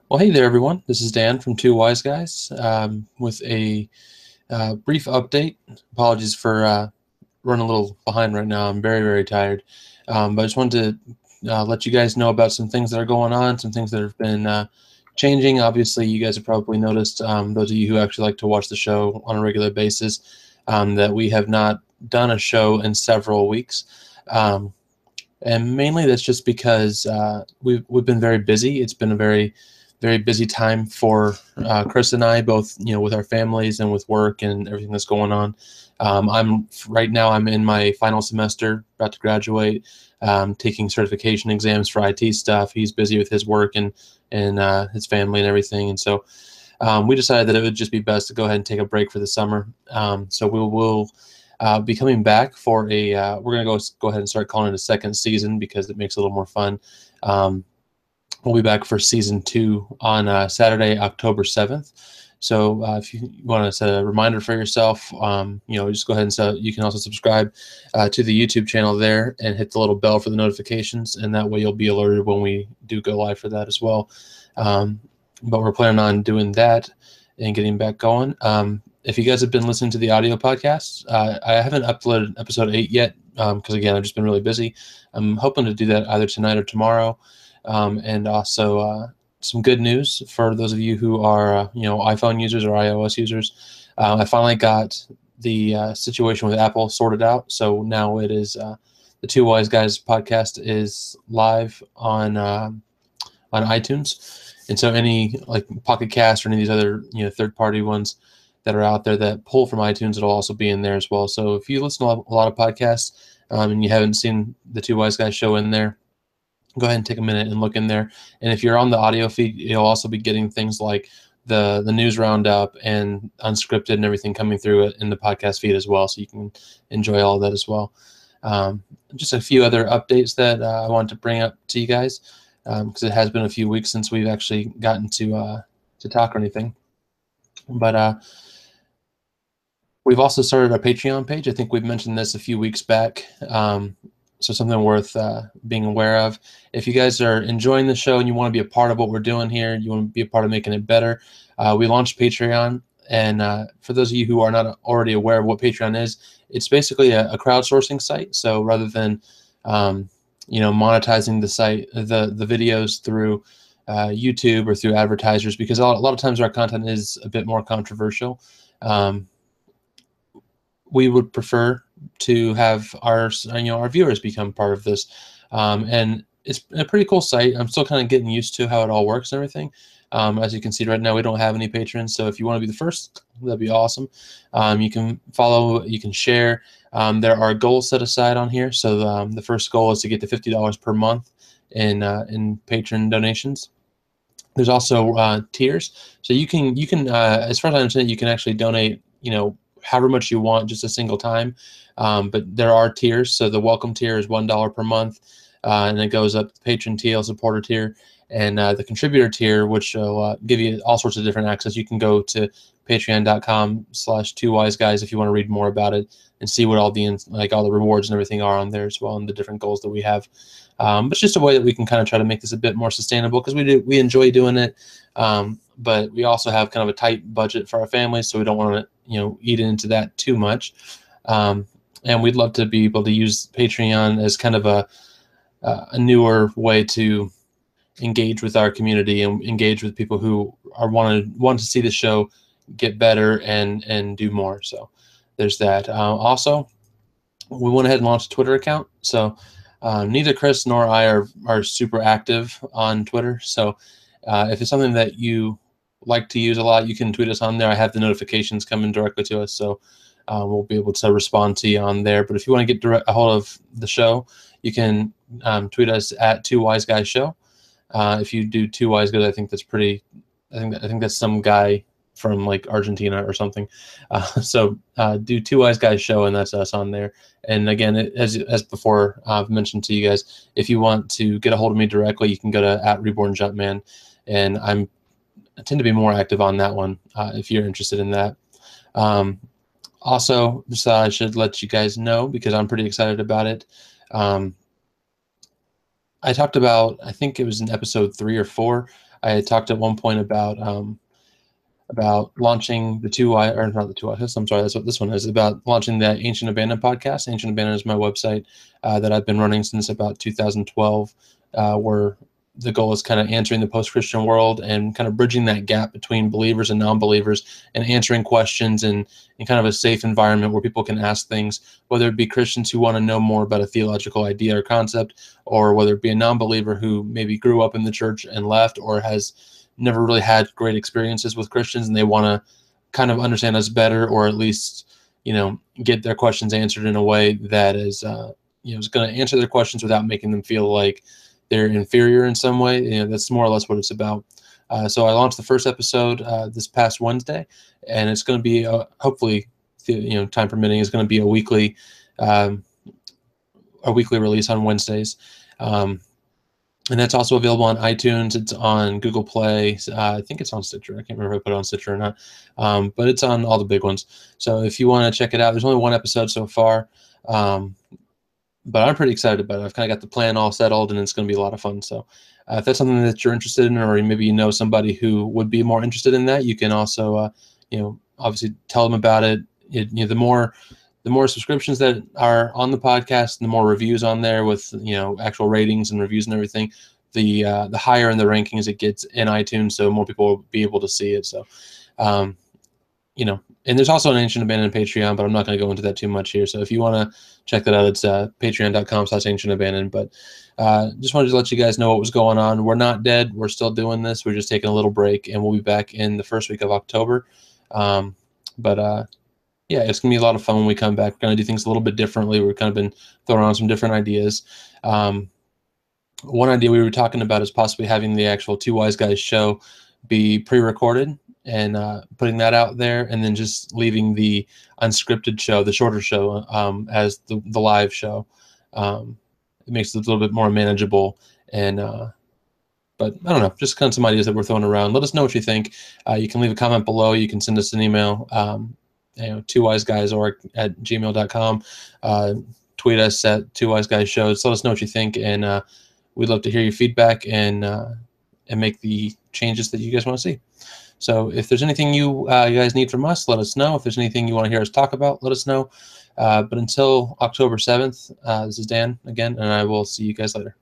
Well, hey there, everyone. This is Dan from Two Wise Guys with a brief update. Apologies for running a little behind right now. I'm very, very tired. But I just wanted to let you guys know about some things that are going on, some things that have been changing. Obviously, you guys have probably noticed, those of you who actually like to watch the show on a regular basis, that we have not done a show in several weeks. And mainly that's just because we've been very busy. It's been a very busy time for Chris and I, both with our families and with work and everything that's going on. I'm right now. I'm in my final semester, about to graduate, taking certification exams for IT stuff. He's busy with his work and his family and everything, and so we decided that it would just be best to go ahead and take a break for the summer. So we will be coming back for a. We're gonna go ahead and start calling it a second season because it makes it a little more fun. We'll be back for season 2 on Saturday, October 7th. So if you want to set a reminder for yourself, just go ahead and you can also subscribe to the YouTube channel there and hit the little bell for the notifications, and that way you'll be alerted when we do go live for that as well. But we're planning on doing that and getting back going. If you guys have been listening to the audio podcasts, I haven't uploaded episode 8 yet because, again, I've just been really busy. I'm hoping to do that either tonight or tomorrow. And also some good news for those of you who are, iPhone users or iOS users. I finally got the situation with Apple sorted out. So now it is the Two Wise Guys podcast is live on iTunes. And so any like Pocket Cast or any of these other third-party ones that are out there that pull from iTunes, it'll also be in there as well. So if you listen to a lot of podcasts and you haven't seen the Two Wise Guys show in there, go ahead and take a minute and look in there. And if you're on the audio feed, you'll also be getting things like the news roundup and unscripted and everything coming through it in the podcast feed as well. So you can enjoy all of that as well. Just a few other updates that I wanted to bring up to you guys because it has been a few weeks since we've actually gotten to talk or anything. But we've also started our Patreon page. I think we've mentioned this a few weeks back. So something worth being aware of. If you guys are enjoying the show and you want to be a part of what we're doing here, you want to be a part of making it better, we launched Patreon. And for those of you who are not already aware of what Patreon is, it's basically a crowdsourcing site. So rather than monetizing the site, the videos through YouTube or through advertisers, because a lot of times our content is a bit more controversial. We would prefer to have our viewers become part of this, and it's a pretty cool site. I'm still kind of getting used to how it all works and everything. As you can see right now, we don't have any patrons, so if you want to be the first, that'd be awesome. You can follow, you can share. There are goals set aside on here. So the first goal is to get to $50 per month in patron donations. There's also tiers, so you can as far as I understand, you can actually donate however much you want, just a single time. But there are tiers. So the welcome tier is $1 per month, and it goes up to the patron tier, supporter tier, and the contributor tier, which will give you all sorts of different access. You can go to patreon.com/2wiseguys if you want to read more about it and see what all the rewards and everything are on there as well, and the different goals that we have. But it's just a way that we can kind of try to make this a bit more sustainable because we enjoy doing it. But we also have kind of a tight budget for our families, so we don't want to eat into that too much. And we'd love to be able to use Patreon as kind of a newer way to engage with our community and engage with people who want to see the show get better and do more. So there's that. Also, we went ahead and launched a Twitter account. So neither Chris nor I are super active on Twitter. So if it's something that you like to use a lot, you can tweet us on there. I have the notifications coming directly to us, so we'll be able to respond to you on there. But if you want to get a hold of the show, you can tweet us at Two Wise Guys Show. If you do Two Wise Guys, I think that's pretty. I think that's some guy from like Argentina or something. So do Two Wise Guys Show, and that's us on there. And again, as before, I've mentioned to you guys, if you want to get a hold of me directly, you can go to @RebornJumpman, and I tend to be more active on that one if you're interested in that. Also, just thought I should let you guys know because I'm pretty excited about it. I talked about, I think it was in episode 3 or 4, I had talked at one point about launching the two Y, or not the two Y. I'm sorry, that's what this one is about, launching the Ancient Abandon podcast. Ancient Abandon is my website that I've been running since about 2012, where the goal is kind of answering the post-Christian world and kind of bridging that gap between believers and non-believers, and answering questions in kind of a safe environment where people can ask things, whether it be Christians who want to know more about a theological idea or concept, or whether it be a non-believer who maybe grew up in the church and left, or has never really had great experiences with Christians and they want to kind of understand us better, or at least, get their questions answered in a way that is, is going to answer their questions without making them feel like they're inferior in some way. That's more or less what it's about. So I launched the first episode this past Wednesday, and it's going to be hopefully, time permitting, is going to be um, a weekly release on Wednesdays. And that's also available on iTunes. It's on Google Play. I think it's on Stitcher. I can't remember if I put it on Stitcher or not. But it's on all the big ones. So if you want to check it out, there's only one episode so far. But I'm pretty excited about it. I've kind of got the plan all settled, and it's going to be a lot of fun. So if that's something that you're interested in, or maybe you know somebody who would be more interested in that, you can also, obviously tell them about it. The more subscriptions that are on the podcast, and the more reviews on there with, actual ratings and reviews and everything, the higher in the rankings it gets in iTunes, so more people will be able to see it. So, and there's also an Ancient Abandon Patreon, but I'm not going to go into that too much here. So if you want to check that out, it's patreon.com/Ancient Abandon. But just wanted to let you guys know what was going on. We're not dead. We're still doing this. We're just taking a little break, and we'll be back in the first week of October. Yeah, it's going to be a lot of fun when we come back. We're going to do things a little bit differently. We've kind of been throwing around some different ideas. One idea we were talking about is possibly having the actual Two Wise Guys show be pre-recorded and putting that out there, and then just leaving the unscripted show, the shorter show, as the live show. It makes it a little bit more manageable. And but I don't know, just kind of some ideas that we're throwing around. Let us know what you think. You can leave a comment below. You can send us an email, twowiseguys@gmail.com. Tweet us at Two Wise Guys Show. Just let us know what you think, and we'd love to hear your feedback and make the changes that you guys want to see. So if there's anything you guys need from us, let us know. If there's anything you want to hear us talk about, let us know. But until October 7th, this is Dan again, and I will see you guys later.